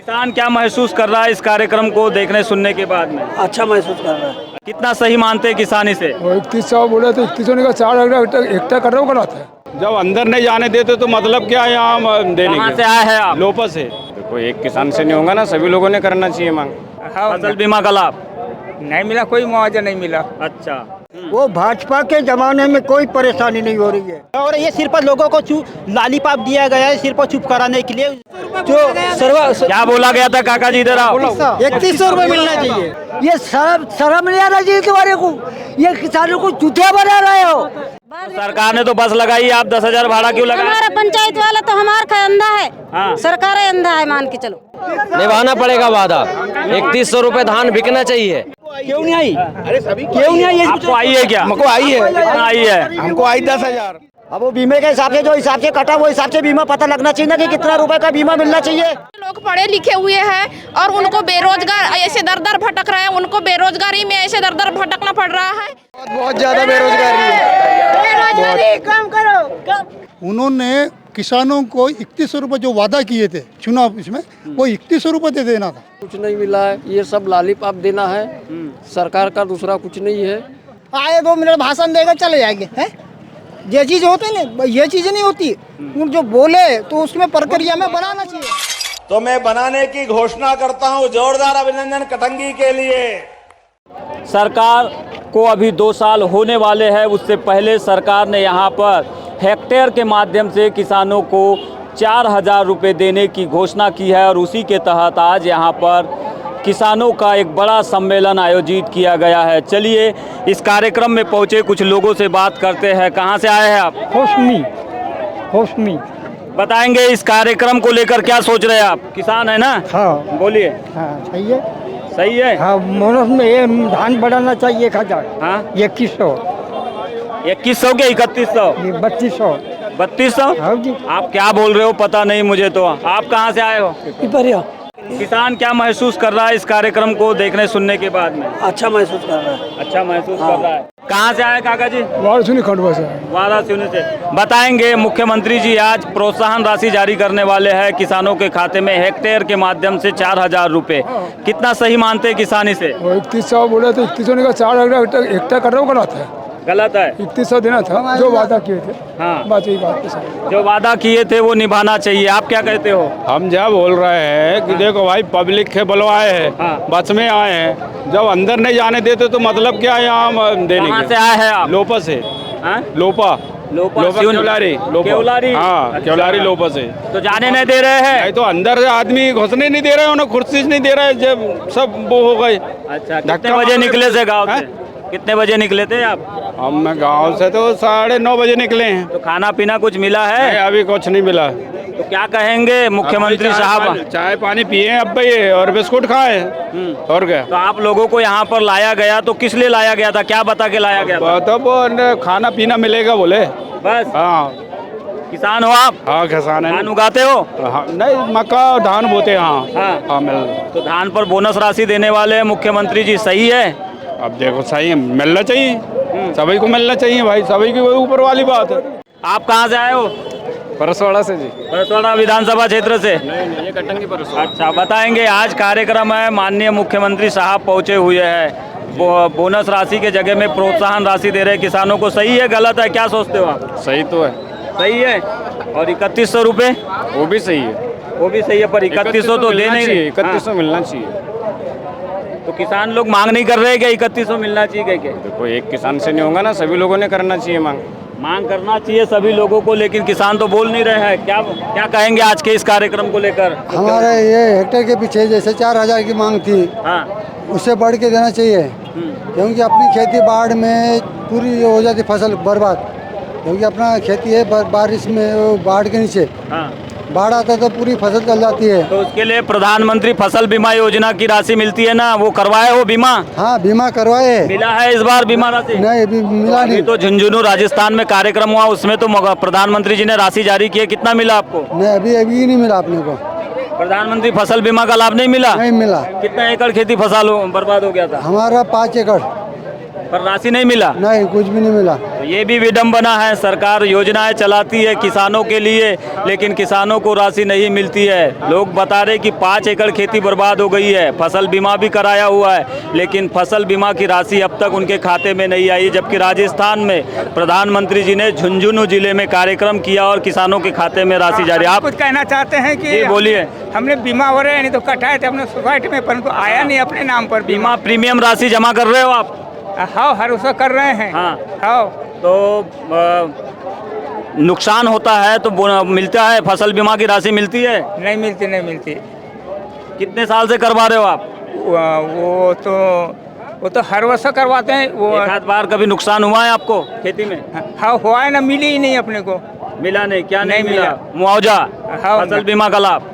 किसान क्या महसूस कर रहा है इस कार्यक्रम को देखने सुनने के बाद में? अच्छा महसूस कर रहा है। कितना सही मानते हैं किसान इसे? 3100 बोले तो 3100 का 4 एकटा कर रहा हूँ गलत है। जब अंदर नहीं जाने देते तो मतलब क्या है यहाँ देने कहाँ के? से आए हैं आप? लोपा से। देखो एक किसान से नहीं होगा ना, सभी लोगों ने करना चाहिए मांग। फसल बीमा का लाभ नहीं मिला, कोई मुआवजा नहीं मिला। अच्छा। वो भाजपा के जमाने में कोई परेशानी नहीं हो रही है और ये सिर्फ लोगों को लालीपाप दिया गया है सिर्फ चुप कराने के लिए। जो क्या बोला गया था काका जी इधर आओ? 3100 रुपए मिलना चाहिए। ये शर्म नहीं आना चाहिए तुम्हारे को। ये किसानों को चूतिया बना रहे हो। सरकार ने तो बस लगाई, आप 10,000 भाड़ा क्यों लगा? हमारा पंचायत वाला तो हमारा अंधा है। हाँ। सरकार अंधा है, मान के चलो। निभाना पड़ेगा वादा। 3100 रुपए धान बिकना चाहिए। क्यों नहीं आई? अरे सभी क्यों नहीं आई? आपको आई है क्या? हमको आई है। कितना आई है? हमको आई 10,000। अब वो बीमे के हिसाब से जो हिसाब से कटा वो हिसाब से बीमा पता लगना चाहिए ना कि कितना रुपए का बीमा मिलना चाहिए। लोग पढ़े लिखे हुए हैं और उनको बेरोजगार ऐसे दर दर भटक रहे हैं। उनको बेरोजगारी में ऐसे दर दर भटकना पड़ रहा है। बहुत ज्यादा बेरोजगारी है। बेरोजगारी कम करो। उन्होंने किसानों को 3100 रुपये जो वादा किए थे चुनाव इसमें, वो 3100 रुपये दे देना था। कुछ नहीं मिला है, ये सब लालीपाप देना है सरकार का, दूसरा कुछ नहीं है। आए 2 मिनट भाषण देकर चले जाएंगे हैं? ये चीज होती ना, ये चीजें नहीं होती। उन जो बोले तो उसमें प्रक्रिया में बनाना चाहिए। तो मैं बनाने की घोषणा करता हूं। जोरदार अभिनंदन कटंगी के लिए। सरकार को अभी 2 साल होने वाले हैं। उससे पहले सरकार ने यहाँ पर हेक्टेयर के माध्यम से किसानों को 4,000 रुपये देने की घोषणा की है और उसी के तहत आज यहाँ पर किसानों का एक बड़ा सम्मेलन आयोजित किया गया है। चलिए इस कार्यक्रम में पहुँचे कुछ लोगों से बात करते हैं। कहाँ से आए हैं आप? होशमी बताएंगे इस कार्यक्रम को लेकर क्या सोच रहे हैं आप? किसान है ना? हाँ बोलिए। हाँ सही है। सही है। हाँ मोनस में ये धान बढ़ाना चाहिए 1,000। हाँ 2100 2100 के 3100 ये 3200 3200। हाँ जी। आप क्या बोल रहे हो पता नहीं मुझे तो। आप कहाँ से आए हो? किसान क्या महसूस कर रहा है इस कार्यक्रम को देखने सुनने के बाद में? अच्छा महसूस कर रहा है। अच्छा महसूस कर रहा है। कहाँ से आए काका जी? वाराणसी खंडवा से। वाराणसी से। बताएंगे मुख्यमंत्री जी आज प्रोत्साहन राशि जारी करने वाले हैं किसानों के खाते में हेक्टेयर के माध्यम से 4,000 रुपये। कितना सही मानते हैं किसान इसे? 3100 बोले तो 3100 का 4 एकटा कर रहा हूँ गलत है। गलत है। 3100 देना था जो वादा किए थे। हाँ बात यही बात है। जो वादा किए थे वो निभाना चाहिए। आप क्या कहते हो? हम क्या बोल रहे हैं कि देखो भाई पब्लिक के बुलवाए हैं, हाँ। बस में आए हैं। जब अंदर नहीं जाने देते तो मतलब क्या है यहाँ देने कहाँ के? से आए हैं आप? लोपा से। हाँ? लोपा केवलारी। केवलारी। हाँ केवलारी लोपा से। तो जाने नहीं दे रहे हैं? नहीं तो अंदर आदमी घुसने नहीं दे रहे, उन्हें कुर्सी नहीं दे रहे, जब सब वो हो गए। अच्छा कितने बजे निकले थे गाँव से? कितने बजे निकले थे आप? हम गांव से तो 9:30 बजे निकले हैं। तो खाना पीना कुछ मिला है? नहीं, अभी कुछ नहीं मिला। तो क्या कहेंगे मुख्यमंत्री साहब? चाय पानी पिए अब भाई और बिस्कुट खाए और क्या। तो आप लोगों को यहाँ पर लाया गया तो किस लिए लाया गया था? क्या बता के लाया गया था? तो वो खाना पीना मिलेगा बोले। बस। हाँ किसान हो आप? हाँ किसान है। धान उगाते हो? हाँ, नहीं मक्का और धान बोते हैं। हाँ हाँ, हाँ मिल। तो धान पर बोनस राशि देने वाले हैं मुख्यमंत्री जी, सही है? अब देखो सही है, मिलना चाहिए, सभी को मिलना चाहिए भाई, सभी के ऊपर वाली बात है। आप कहाँ से आए हो? परसवाड़ा से जी। परसवाड़ा विधानसभा क्षेत्र से? नहीं, ये कटंगी परसवाड़ा। अच्छा बताएंगे आज कार्यक्रम है, माननीय मुख्यमंत्री साहब पहुँचे हुए हैं। बोनस राशि के जगह में प्रोत्साहन राशि दे रहे हैं किसानों को। सही है गलत है, क्या सोचते हो आप? सही तो है। सही है। और 3100 रुपये वो भी सही है। वो भी सही है, पर 3100 तो देने ही नहीं। 3100 मिलना चाहिए। तो किसान लोग मांग नहीं कर रहे कि 3100 मिलना चाहिए? क्या देखो एक किसान से नहीं होगा ना, सभी लोगों ने करना चाहिए मांग करना चाहिए सभी लोगों को, लेकिन किसान तो बोल नहीं रहे हैं। क्या कहेंगे आज के इस कार्यक्रम को लेकर? हमारे ये हेक्टेयर के पीछे जैसे 4,000 की मांग थी, हाँ उससे बढ़ के देना चाहिए। क्योंकि अपनी खेती बाढ़ में पूरी हो जाती फसल बर्बाद। क्योंकि अपना खेती है बारिश में बाढ़ के नीचे, हाँ बाढ़ आता है तो पूरी फसल चल जाती है। तो उसके लिए प्रधानमंत्री फसल बीमा योजना की राशि मिलती है ना, वो करवाए हो बीमा? हाँ बीमा करवाए। मिला है इस बार बीमा राशि? नहीं अभी मिला नहीं। तो झुंझुनू राजस्थान में कार्यक्रम हुआ, उसमें तो प्रधानमंत्री जी ने राशि जारी की है। कितना मिला आपको? नहीं अभी नहीं मिला अपने को। प्रधानमंत्री फसल बीमा का लाभ नहीं मिला? नहीं मिला। कितना एकड़ खेती फसल बर्बाद हो गया था? हमारा 5 एकड़। पर राशि नहीं मिला। नहीं, कुछ भी नहीं मिला। तो ये भी विडंबना है, सरकार योजनाएं चलाती है किसानों के लिए, लेकिन किसानों को राशि नहीं मिलती है। लोग बता रहे कि 5 एकड़ खेती बर्बाद हो गई है, फसल बीमा भी कराया हुआ है, लेकिन फसल बीमा की राशि अब तक उनके खाते में नहीं आई। जबकि राजस्थान में प्रधानमंत्री जी ने झुंझुनू जिले में कार्यक्रम किया और किसानों के खाते में राशि जारी। आप कुछ कहना चाहते हैं कि जी बोलिए। हमने बीमा हो रहे हैं, नहीं तो कटाए थे अपने सोसाइटी में, परंतु आया नहीं अपने नाम पर बीमा। बीमा प्रीमियम राशि जमा कर रहे हो आप? हाँ, हर उसका कर रहे हैं। हाँ। हाँ, तो नुकसान होता है तो मिलता है, फसल बीमा की राशि मिलती है? नहीं मिलती, नहीं मिलती। कितने साल से करवा रहे हो आप? वो तो हर वर्ष करवाते हैं वो। एक आध बार कभी नुकसान हुआ है आपको खेती में? हाँ, हुआ है ना, मिली ही नहीं अपने को। मिला नहीं? क्या नहीं नहीं मिला? मिला। मुआवजा, हाँ, फसल बीमा का लाभ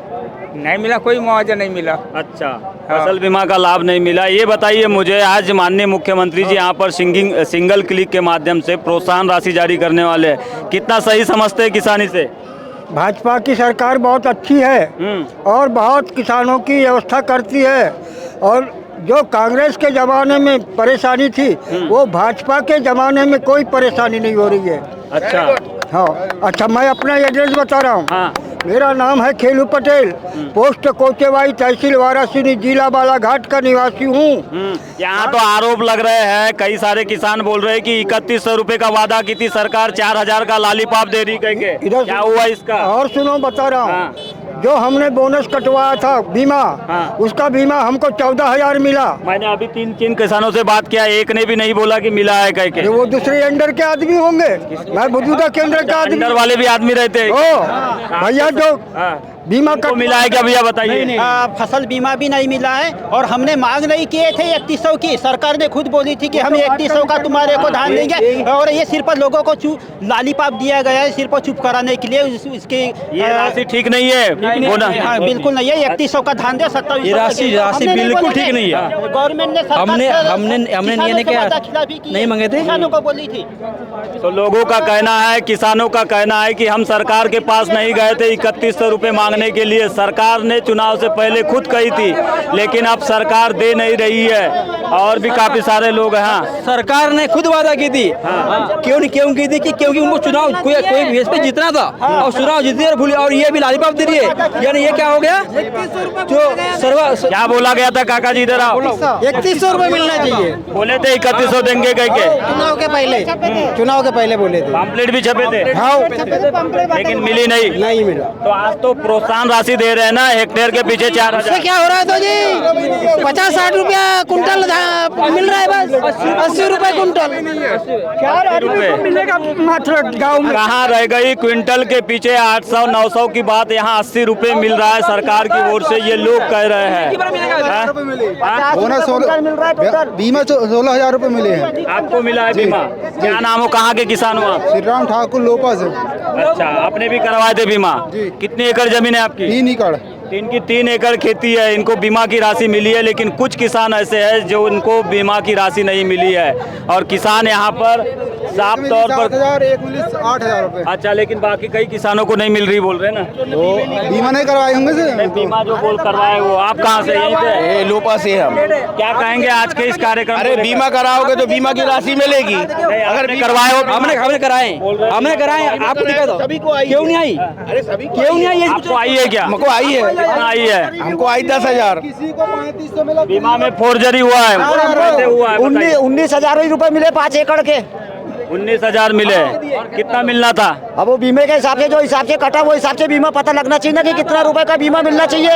नहीं मिला, कोई मुआवजा नहीं मिला। अच्छा, फसल बीमा का लाभ नहीं मिला। ये बताइए मुझे, आज माननीय मुख्यमंत्री जी यहाँ पर सिंगल क्लिक के माध्यम से प्रोत्साहन राशि जारी करने वाले हैं, कितना सही समझते हैं किसानी से? भाजपा की सरकार बहुत अच्छी है और बहुत किसानों की व्यवस्था करती है, और जो कांग्रेस के ज़माने में परेशानी थी वो भाजपा के ज़माने में कोई परेशानी नहीं हो रही है। अच्छा। हाँ, अच्छा, मैं अपना एड्रेस बता रहा हूँ। हाँ। मेरा नाम है खेलू पटेल, पोस्ट कोचेवाई, तहसील वाराणसी, जिला बालाघाट का निवासी हूँ। यहाँ तो आरोप लग रहे हैं, कई सारे किसान बोल रहे हैं कि 3100 रुपए का वादा की थी सरकार, 4000 का लॉलीपॉप दे रही कह के। क्या हुआ इसका? और सुनो, बता रहा हूँ। हाँ। जो हमने बोनस कटवाया था बीमा, हाँ। उसका बीमा हमको 14,000 मिला। मैंने अभी 3 किसानों से बात किया, एक ने भी नहीं बोला कि मिला है कह के। वो दूसरे अंडर के आदमी होंगे, मैं मौजूदा केंद्र का आदमी। अंडर वाले भी आदमी रहते हैं। भैया जो बीमा को मिला है क्या भैया, बताइए? फसल बीमा भी नहीं मिला है, और हमने मांग नहीं किए थे 3100 की। सरकार ने खुद बोली थी कि हम 3100 का तुम्हारे को धान देंगे, और ये सिर्फ लोगों को लॉलीपॉप दिया गया है सिर्फ चुप कराने के लिए। इसके ये राशि ठीक नहीं है। हाँ, बिल्कुल नहीं है। 3100 का धान दे सकता हूँ। ये राशि बिल्कुल ठीक नहीं है। गवर्नमेंट ने हमने नहीं मांगे थे, किसानों को बोली थी। तो लोगों का कहना है, किसानों का कहना है कि हम सरकार के पास नहीं गए थे 3100 रुपए मांगने के लिए। सरकार ने चुनाव से पहले खुद कही थी, लेकिन अब सरकार दे नहीं रही है। और भी काफी सारे लोग हैं। सरकार ने खुद वादा की थी। क्यों की थी? क्योंकि उनको चुनाव कोई बेस पे जीतना था, और चुनाव जीते और भूले, और ये भी लॉलीपॉप दे रही है। यानी ये क्या हो गया? जो क्या बोला गया था काका जी? इधर आओ। 3100 रुपए मिलना चाहिए बोले थे 3100 देंगे कह के। चुनाव के पहले बोले थे। पम्पलेट भी छपे थे। हाँ, लेकिन मिली नहीं मिला। तो आज तो प्रोत्साहन राशि दे रहे हैं ना, हेक्टेयर के पीछे 4000। क्या हो रहा है तो जी 50-60 रुपया कुंटल मिल रहा है, बस 80 रुपए कुंटल। गाँव में कहाँ रह गई क्विंटल के पीछे 800-900 की बात, यहाँ 80 रुपए मिल रहा है सरकार की ओर से, ये लोग कह रहे हैं। बीमा 16,000 रुपए मिले हैं। आपको मिला है बीमा? क्या नाम हो, कहाँ के किसान हो आप? श्री राम ठाकुर लोपा से। अच्छा, आपने भी करवाए थे बीमा? कितनी एकड़ जमीन है आपकी? 3 एकड़। 3 एकड़ खेती है। इनको बीमा की राशि मिली है, लेकिन कुछ किसान ऐसे हैं जो उनको बीमा की राशि नहीं मिली है, और किसान यहाँ पर साफ तौर पर 7,000, एक मिली 8,000 रुपए। अच्छा, लेकिन बाकी कई किसानों को नहीं मिल रही बोल रहे ना। तो बीमा नहीं करवाए होंगे से? बीमा जो बोल करवाए वो। आप कहाँ से? यहीं से? लोपा से हम। क्या कहेंगे आज के इस कार्यक्रम? अरे बीमा कराओगे तो बीमा की राशि मिलेगी। अगर करवाए हो? हमने कराए। आपको दिखा दो, क्यों नहीं आई? अरे सभी क्यों नहीं आई? आपको आई है क्या? हमको आई है। कितना आई है? हमको आई 10,000। किसी को 3500 मिला। बीमा में फोर्जरी हुआ है? कैसे हुआ है? 19,000 रुपए मिले 5 एकड़ के। 19,000 मिले। कितना मिलना था? अब वो बीमे के हिसाब से जो हिसाब से कटा, वो हिसाब से बीमा पता लगना चाहिए ना कि कितना रुपए का बीमा मिलना चाहिए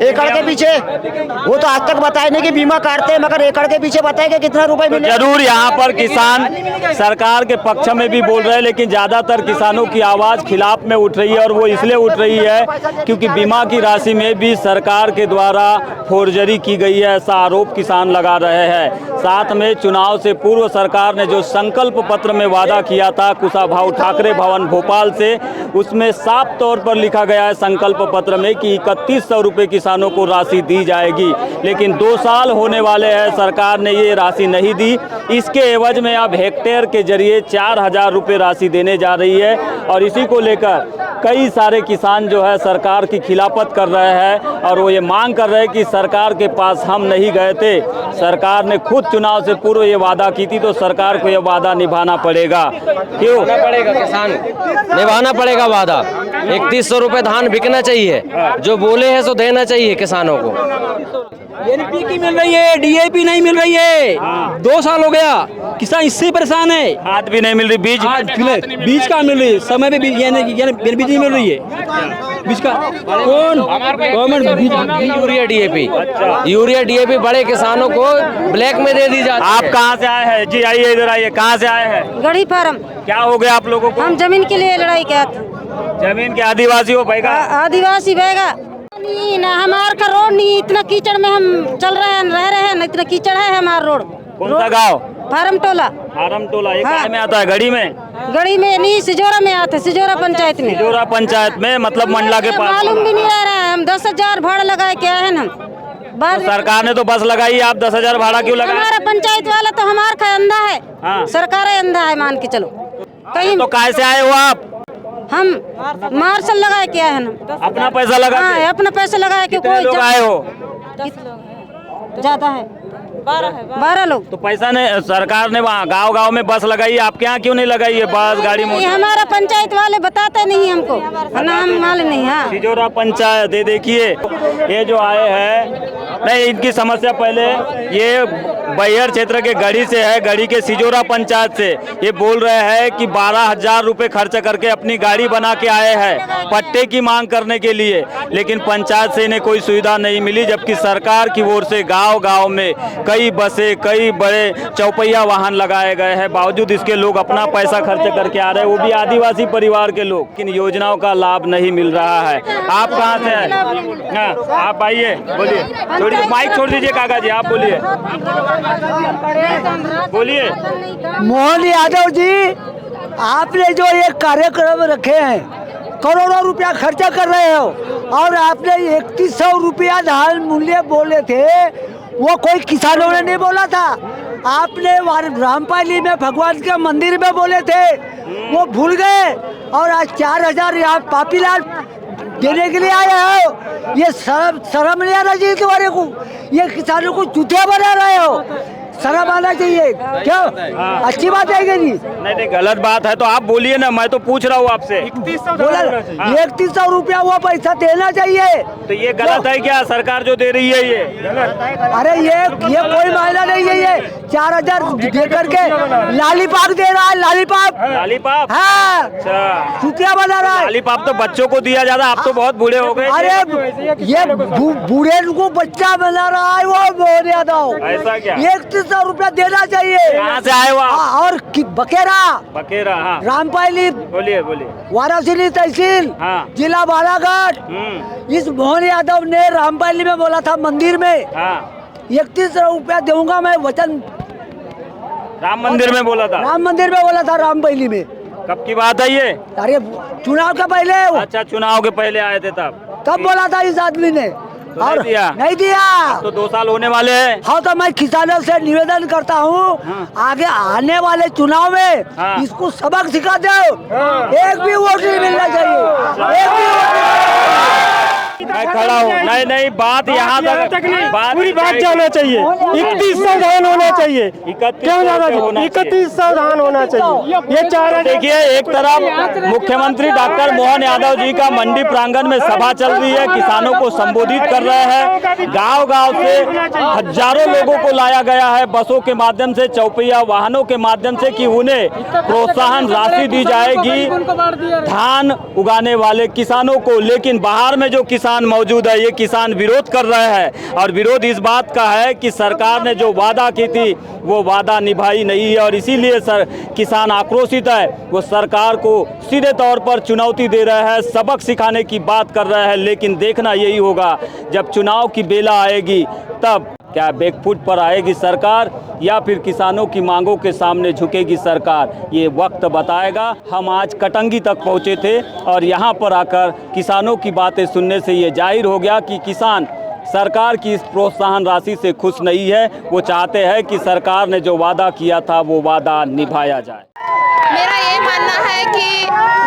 एकड़ के पीछे। वो तो आज तक बताए नहीं कि बीमा काटते हैं, मगर एकड़ के पीछे बताए कि कितना रुपए मिले। जरूर यहाँ पर किसान सरकार के पक्ष में भी बोल रहे हैं, लेकिन ज्यादातर किसानों की आवाज खिलाफ में उठ रही है, और वो इसलिए उठ रही है क्योंकि बीमा की राशि में भी सरकार के द्वारा फोर्जरी की गई है, ऐसा आरोप किसान लगा रहे हैं। साथ में चुनाव से पूर्व सरकार ने जो संकल्प पत्र में वादा किया था कुशाभाऊ ठाकरे भवन भोपाल से, उसमें साफ तौर पर लिखा गया है संकल्प पत्र में कि 3100 रुपये किसानों को राशि दी जाएगी। लेकिन 2 साल होने वाले हैं, सरकार ने ये राशि नहीं दी। इसके एवज में अब हेक्टेयर के जरिए 4000 रुपये राशि देने जा रही है और इसी को लेकर कई सारे किसान जो है सरकार की खिलाफत कर रहे हैं और वो ये मांग कर रहे हैं कि सरकार के पास हम नहीं गए थे, सरकार ने खुद चुनाव से पूर्व ये वादा की थी तो सरकार को ये वादा निभाना पड़ेगा। क्यों पड़ेगा? किसान निभाना पड़ेगा वादा। 3100 रुपये धान बिकना चाहिए, जो बोले हैं सो देना चाहिए किसानों को। एनपी की मिल रही है, डीएपी नहीं मिल रही है। 2 साल हो गया, किसान इससे परेशान है। खाद भी नहीं मिल रही, बीज का मिल रही है, समय पे बीज नहीं मिल रही है। बीज का कौन गवर्नमेंट बीज यूरिया डीएपी, यूरिया डीएपी बड़े किसानों को ब्लैक में दे दी जाती है। आप कहाँ से आए हैं जी? आइए इधर आइए। कहाँ से आए हैं? गढ़ी फार्म। क्या हो गया आप लोगों को? हम जमीन के लिए लड़ाई किया था। जमीन के आदिवासी हो भैया? आदिवासी भैया नहीं ना, हमार का रोड नहीं, इतना कीचड़ में हम चल रहे हैं, रह रहे हैं ना, इतना कीचड़ है हमारा रोड। कौन सा गाँव? फार्म टोला। फार्म टोला ये कहाँ में आता है? गढ़ी में? गढ़ी में नहीं, सिजोरा में आते, सिजोरा पंचायत में। सिजोरा पंचायत में, मतलब मंडला के पास। मालूम भी नहीं रह रहा है। हम 10,000 भाड़ा लगाए क्या है हम बाद सरकार ने तो बस लगाई, आप 10,000 भाड़ा क्यों लगा? हमारा पंचायत वाला तो हमारा का अंधा है, सरकार अंधा है मान के चलो। कहीं तो कैसे से आए हो आप? हम मार्शल लगाए क्या है ना, अपना पैसा लगा? हाँ, अपना पैसा लगाए। कितने लोग आए हो? ज्यादा है, 12 लोग। तो पैसा ने सरकार ने वहाँ गांव-गांव में बस लगाई, आपके यहाँ क्यों नहीं लगाई है बस गाड़ी में? हमारा पंचायत वाले बताते नहीं हमको ना, हम मालूम नहीं। हाँ, सिजोरा पंचायत ये देखिए, ये जो आए हैं, नहीं इनकी समस्या पहले ये बैहर क्षेत्र के गढ़ी से है, गढ़ी के सिजोरा पंचायत से। ये बोल रहे हैं कि 12,000 रुपये खर्च करके अपनी गाड़ी बना के आए हैं पट्टे की मांग करने के लिए, लेकिन पंचायत से इन्हें कोई सुविधा नहीं मिली, जबकि सरकार की ओर से गांव-गांव में कई बसें, कई बड़े चौपहिया वाहन लगाए गए हैं। बावजूद इसके लोग अपना पैसा खर्च करके आ रहे हैं, वो भी आदिवासी परिवार के लोग। किन योजनाओं का लाभ नहीं मिल रहा है। आप कहाँ से हैं? हाँ, आप आइए, बोलिए। छोड़िए माइक, छोड़ दीजिए काका जी, आप बोलिए। बोलिए। मोहन यादव जी, आपने जो ये कार्यक्रम रखे हैं, करोड़ों रुपया खर्चा कर रहे हो और आपने 3100 रुपया धान मूल्य बोले थे, वो कोई किसानों ने नहीं बोला था। आपने रामपाली में भगवान के मंदिर में बोले थे, वो भूल गए और आज 4000 यहाँ पापीलाल देने के लिए आए हो। ये शर्म नहीं आना चाहिए तुम्हारे को, ये किसानों को चूतिया बना रहे हो, शर्म आना चाहिए। क्यों? अच्छी बात है कि नहीं, गलत बात है तो आप बोलिए ना, मैं तो पूछ रहा हूँ आपसे। 3100 रुपया वो पैसा देना चाहिए। तो ये गलत है क्या? सरकार जो दे रही है ये अरे ये कोई मायना नहीं है। ये 4000 दे करके लालीपाप दे रहा है, लालीपाप। हाँ, चूतिया बना रहा है। लालीपाप तो बच्चों को दिया जाता है, आप तो बहुत बूढ़े हो गए। अरे ये बूढ़े को बच्चा बना रहा है वो मोहन यादव। ऐसा क्या? 3100 रुपया देना चाहिए। कहाँ से आए हो आप? और बकेरा, हाँ। रामपाली, बोलिए। वाराणसी तहसील, हाँ। जिला बालाघाट। इस मोहन यादव ने रामपाली में बोला था मंदिर में, 3100 रुपया दूंगा मैं, वचन। राम मंदिर में बोला था? राम मंदिर में बोला था, रामपाली में। कब की बात है ये? अरे चुनाव के पहले। अच्छा, चुनाव के पहले आए थे तब बोला था इस आदमी ने। तो और नहीं दिया तो 2 साल होने वाले हैं। हाँ, तो मैं किसानों से निवेदन करता हूँ, आगे आने वाले चुनाव में इसको सबक सिखा दो। एक भी वोट नहीं मिलना चाहिए, एक भी। मैं खड़ा हूँ। नहीं, बात यहाँ तक पूरी बात जाना चाहिए। 3100 धान होना चाहिए। क्यों ज्यादा? 3100 धान होना चाहिए। ये चार देखिए, एक तरफ मुख्यमंत्री डॉक्टर मोहन यादव जी का मंडी प्रांगण में सभा चल रही है, किसानों को संबोधित कर रहे हैं। गांव-गांव से हजारों लोगों को लाया गया है बसों के माध्यम से, चौपहिया वाहनों के माध्यम से, कि उन्हें प्रोत्साहन राशि दी जाएगी धान उगाने वाले किसानों को। लेकिन बाहर में जो किसान मौजूद है, ये किसान विरोध कर रहे हैं और विरोध इस बात का है कि सरकार ने जो वादा की थी वो वादा निभाई नहीं है और इसीलिए किसान आक्रोशित है। वो सरकार को सीधे तौर पर चुनौती दे रहे हैं, सबक सिखाने की बात कर रहे हैं। लेकिन देखना यही होगा, जब चुनाव की बेला आएगी तब क्या बैकफुट पर आएगी सरकार या फिर किसानों की मांगों के सामने झुकेगी सरकार, ये वक्त बताएगा। हम आज कटंगी तक पहुंचे थे और यहां पर आकर किसानों की बातें सुनने से ये जाहिर हो गया कि किसान सरकार की इस प्रोत्साहन राशि से खुश नहीं है। वो चाहते हैं कि सरकार ने जो वादा किया था वो वादा निभाया जाए। मेरा ये मानना है कि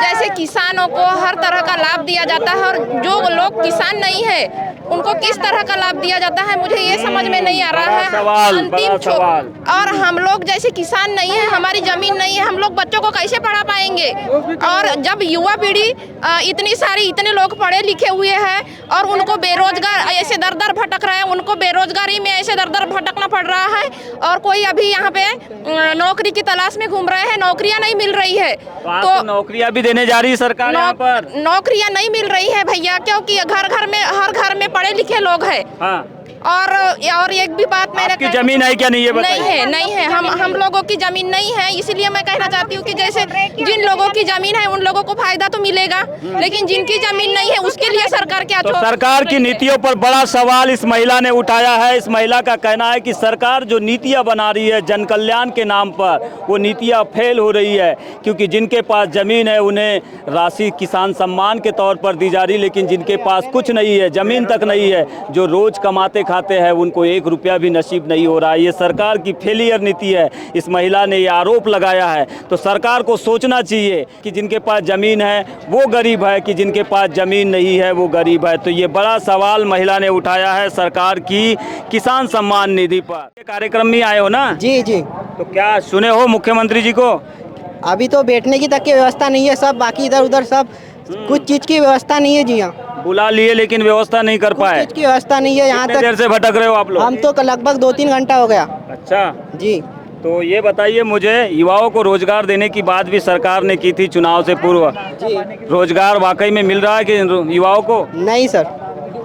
जैसे किसानों को हर तरह का लाभ दिया जाता है और जो लोग किसान नहीं है उनको किस तरह का लाभ दिया जाता है, मुझे ये समझ में नहीं आ रहा है। अंतिम सवाल। और हम लोग जैसे किसान नहीं है, हमारी जमीन नहीं है, हम लोग बच्चों को कैसे पढ़ा पाएंगे। और जब युवा पीढ़ी इतने लोग पढ़े लिखे हुए हैं और उनको बेरोजगार ऐसे दर दर भटक रहे हैं, उनको बेरोजगारी में ऐसे दर दर भटकना पड़ रहा है। और कोई अभी यहाँ पे नौकरी की तलाश में घूम रहे हैं, नौकरियाँ नहीं मिल रही है। तो नौकरियाँ भी देने जा रही है सरकार यहाँ पर। नौकरियाँ नहीं मिल रही है भैया, क्योंकि हर घर में पढ़े लिखे लोग हैं। हाँ। और एक भी बात मैंने आपकी जमीन है क्या? नहीं है, बताइए। नहीं है। हम लोगों की जमीन नहीं है, इसलिए मैं कहना चाहती हूँ कि जैसे जिन लोगों की जमीन है उन लोगों को फायदा तो मिलेगा, लेकिन जिनकी जमीन नहीं है उसके लिए सरकार क्या तो सरकार की नीतियों पर बड़ा सवाल इस महिला ने उठाया है। इस महिला का कहना है कि सरकार जो नीतियाँ बना रही है जन कल्याण के नाम पर, वो नीतियाँ फेल हो रही है, क्योंकि जिनके पास जमीन है उन्हें राशि किसान सम्मान के तौर पर दी जा रही, लेकिन जिनके पास कुछ नहीं है, जमीन तक नहीं है, जो रोज कमाते खाते हैं, उनको 1 रुपया भी नसीब नहीं हो रहा है। ये सरकार की फेलियर नीति है। इस महिला ने ये आरोप लगाया है। तो सरकार को सोचना चाहिए कि जिनके पास जमीन है वो गरीब है, कि जिनके पास जमीन नहीं है वो गरीब है। तो ये बड़ा सवाल महिला ने उठाया है सरकार की किसान सम्मान निधि पर। कार्यक्रम में आए हो ना? जी जी। तो क्या सुने हो मुख्यमंत्री जी को? अभी तो बैठने की तक की व्यवस्था नहीं है, सब बाकी इधर उधर सब कुछ चीज की व्यवस्था नहीं है जी। हाँ, बुला लिए लेकिन व्यवस्था नहीं कर पाए। चीज की व्यवस्था नहीं है यहाँ तक। देर से भटक रहे हो आप लोग? हम तो लगभग 2-3 घंटा हो गया। अच्छा जी। तो ये बताइए मुझे, युवाओं को रोजगार देने की बात भी सरकार ने की थी चुनाव से पूर्व। जी। रोजगार वाकई में मिल रहा है कि युवाओं को? नहीं सर।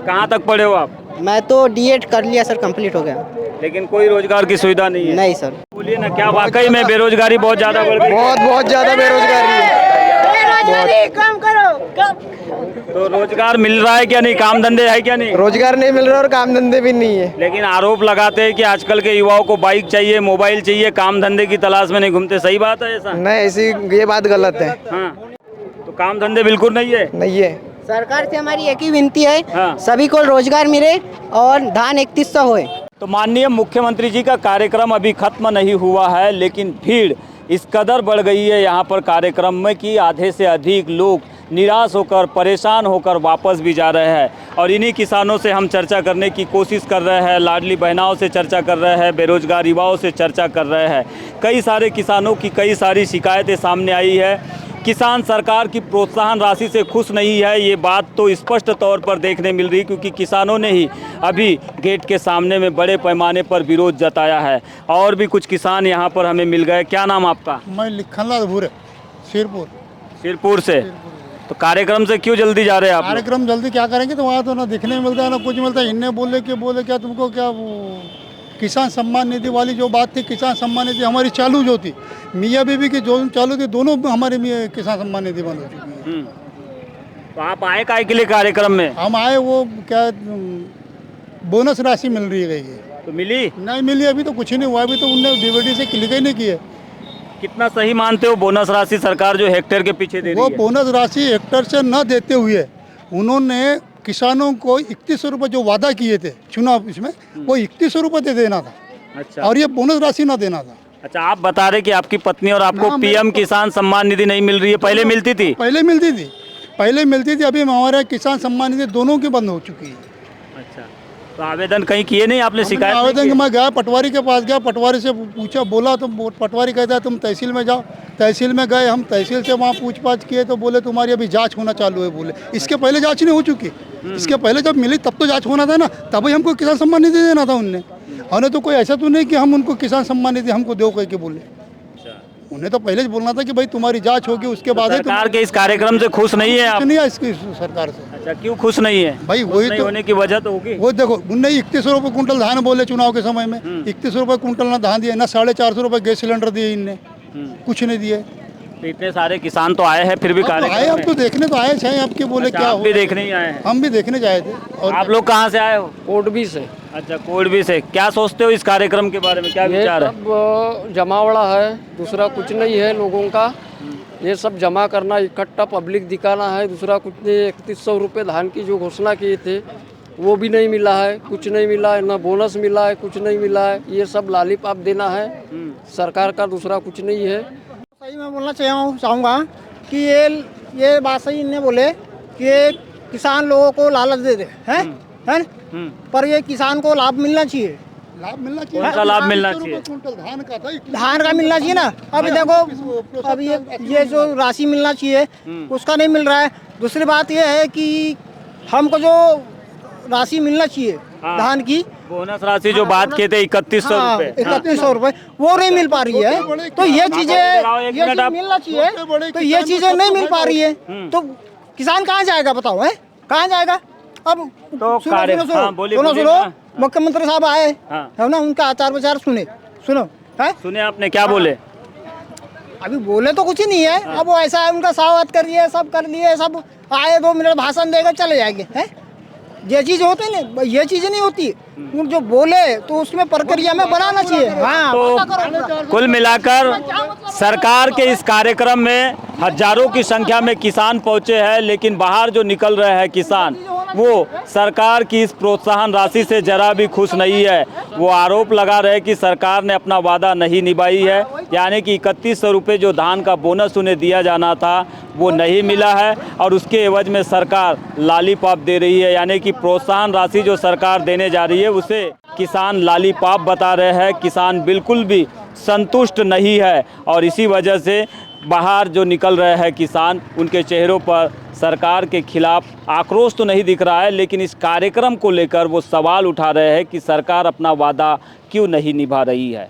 कहाँ तक पढ़े हो आप? मैं तो D.Ed कर लिया सर, कंप्लीट हो गया, लेकिन कोई रोजगार की सुविधा नहीं है। नहीं सर। बोलिए ना, क्या वाकई में बेरोजगारी बहुत ज्यादा बढ़ गई? बहुत ज्यादा बेरोजगारी है। कम करो कम। तो रोजगार मिल रहा है क्या नहीं? काम धंधे है क्या नहीं? रोजगार नहीं मिल रहा और काम धंधे भी नहीं है। लेकिन आरोप लगाते हैं कि आजकल के युवाओं को बाइक चाहिए, मोबाइल चाहिए, काम धंधे की तलाश में नहीं घूमते। सही बात है ऐसा? नहीं, ऐसी ये बात गलत है। हाँ, तो काम धंधे बिल्कुल नहीं है। नहीं है। सरकार से हमारी एक ही विनती है, हाँ। सभी को रोजगार मिले और धान 3100 होए। तो माननीय मुख्यमंत्री जी का कार्यक्रम अभी खत्म नहीं हुआ है, लेकिन भीड़ इस कदर बढ़ गई है यहाँ पर कार्यक्रम में कि आधे से अधिक लोग निराश होकर, परेशान होकर वापस भी जा रहे हैं। और इन्हीं किसानों से हम चर्चा करने की कोशिश कर रहे हैं, लाडली बहनाओं से चर्चा कर रहे हैं, बेरोजगार युवाओं से चर्चा कर रहे हैं। कई सारे किसानों की कई सारी शिकायतें सामने आई है। किसान सरकार की प्रोत्साहन राशि से खुश नहीं है, ये बात तो स्पष्ट तौर पर देखने मिल रही, क्योंकि किसानों ने ही अभी गेट के सामने में बड़े पैमाने पर विरोध जताया है। और भी कुछ किसान यहाँ पर हमें मिल गए। क्या नाम आपका? मैं लिखनलाल भूरे, सिरपुर से। तो कार्यक्रम से क्यों जल्दी जा रहे हैं आप? कार्यक्रम जल्दी क्या करेंगे, तो वहाँ तो ना दिखने में मिलता है ना कुछ मिलता है। इन्हें बोले क्या तुमको क्या वो किसान सम्मान निधि वाली जो बात थी, किसान सम्मान निधि हमारी चालू जो थी, मियाँ बीबी की जो चालू थी, दोनों हमारे किसान सम्मान निधि बंद हो चुकी है। तो आप आए काय के लिए कार्यक्रम में? हम आए, वो क्या बोनस राशि मिल रही है। तो मिली? नहीं मिली, अभी तो कुछ नहीं हुआ। अभी तो उनने डीबीटी से क्लिक ही नहीं किए। कितना सही मानते हो बोनस राशि सरकार जो हेक्टेयर के पीछे दे रही है? वो बोनस राशि हेक्टेयर से न देते हुए उन्होंने किसानों को 3100 रुपये जो वादा किए थे चुनाव इसमें, वो 3100 रुपये दे देना था। अच्छा। और ये बोनस राशि ना देना था। अच्छा, आप बता रहे कि आपकी पत्नी और आपको PM किसान सम्मान निधि नहीं मिल रही है। पहले मिलती थी? पहले मिलती थी। अभी हमारे किसान सम्मान निधि दोनों की बंद हो चुकी है। अच्छा, तो आवेदन कहीं किए नहीं आपने? शिकायत? आवेदन मैं गया, पटवारी के पास गया, पटवारी से पूछा, बोला तो पटवारी कहता है तुम तहसील में जाओ। तहसील में गए, हम तहसील से वहाँ पूछ पाछ किए तो बोले तुम्हारी अभी जांच होना चालू है। बोले इसके पहले जांच नहीं हो चुकी। इसके पहले जब मिली तब तो जांच होना था ना, तभी हमको किसान सम्मान निधि देना था उनने। उन्हें तो कोई ऐसा तो नहीं कि हम उनको किसान सम्मान निधि हमको दो कह के बोले। उन्हें तो पहले बोलना था कि भाई तुम्हारी जांच होगी, उसके बाद सरकार के इस कार्यक्रम से खुश नहीं है आप? नहीं है इसकी सरकार से। अच्छा, क्यों खुश नहीं है भाई? वही तो होने की वजह तो होगी। वो देखो, उनने 3100 रुपये कुंटल धान बोले चुनाव के समय में। 3100 रुपये कुंटल ना धान दिए, ना 450 रुपये गैस सिलेंडर दिए इनने, कुछ नहीं दिए। तो इतने सारे किसान तो आए हैं फिर भी आए कार्यक्रम अब तो देखने तो आए हैं, आपके बोले अच्छा, क्या आप हो भी देखने ही आए हैं। हम भी देखने जाए थे। और आप लोग कहाँ से आए हो? कोटबी से। अच्छा, कोटबी से। क्या सोचते हो इस कार्यक्रम के बारे में, क्या ये विचार है? सब जमावड़ा है, दूसरा कुछ नहीं है लोगों का। ये सब जमा करना, इकट्ठा पब्लिक दिखाना है, दूसरा कुछ नहीं। 3100 रुपये धान की जो घोषणा किए थे वो भी नहीं मिला है, कुछ नहीं मिला है, ना बोनस मिला है, कुछ नहीं मिला है। ये सब लालीपाप देना है सरकार का, दूसरा कुछ नहीं है। सही मैं बोलना चाहूँगा कि ये बात सही इन्हें बोले कि ये किसान लोगों को लालच दे दे हैं हैं, पर ये किसान को लाभ मिलना चाहिए। लाभ मिलना चाहिए। कौन सा लाभ मिलना चाहिए? कुंटल धान का था, धान का मिलना चाहिए ना। अभी देखो, अब ये जो राशि मिलना चाहिए उसका नहीं मिल रहा है। दूसरी बात ये है कि हमको जो राशि मिलना चाहिए धान की, बोनस राशि जो बात किए थे 3100 रुपये, 3100 रुपये, वो नहीं मिल पा रही है। तो ये चीजें मिलना चाहिए, तो ये चीजें नहीं मिल पा रही है, तो किसान कहाँ जाएगा बताओ, है कहाँ जाएगा? अब सुनो, मुख्यमंत्री साहब आए है ना, उनका आचार विचार सुनो है, सुने आपने क्या बोले? अभी बोले तो कुछ ही नहीं है। अब वो ऐसा है, उनका स्वागत कर लिए, सब कर लिए, सब आए 2 मिनट भाषण देकर चले जाएंगे, है ये चीज होते हैं ना, ये चीजें नहीं होती। उन जो बोले तो उसमें प्रक्रिया में बनाना चाहिए। हाँ, तो कुल मिलाकर सरकार के इस कार्यक्रम में हजारों की संख्या में किसान पहुंचे हैं, लेकिन बाहर जो निकल रहे हैं किसान, वो सरकार की इस प्रोत्साहन राशि से जरा भी खुश नहीं है। वो आरोप लगा रहे कि सरकार ने अपना वादा नहीं निभाई है, यानी कि 3100 रुपये जो धान का बोनस उन्हें दिया जाना था वो नहीं मिला है, और उसके एवज में सरकार लालीपाप दे रही है, यानी कि प्रोत्साहन राशि जो सरकार देने जा रही है उसे किसान लालीपाप बता रहे हैं। किसान बिल्कुल भी संतुष्ट नहीं है, और इसी वजह से बाहर जो निकल रहे हैं किसान, उनके चेहरों पर सरकार के खिलाफ आक्रोश तो नहीं दिख रहा है, लेकिन इस कार्यक्रम को लेकर वो सवाल उठा रहे हैं कि सरकार अपना वादा क्यों नहीं निभा रही है।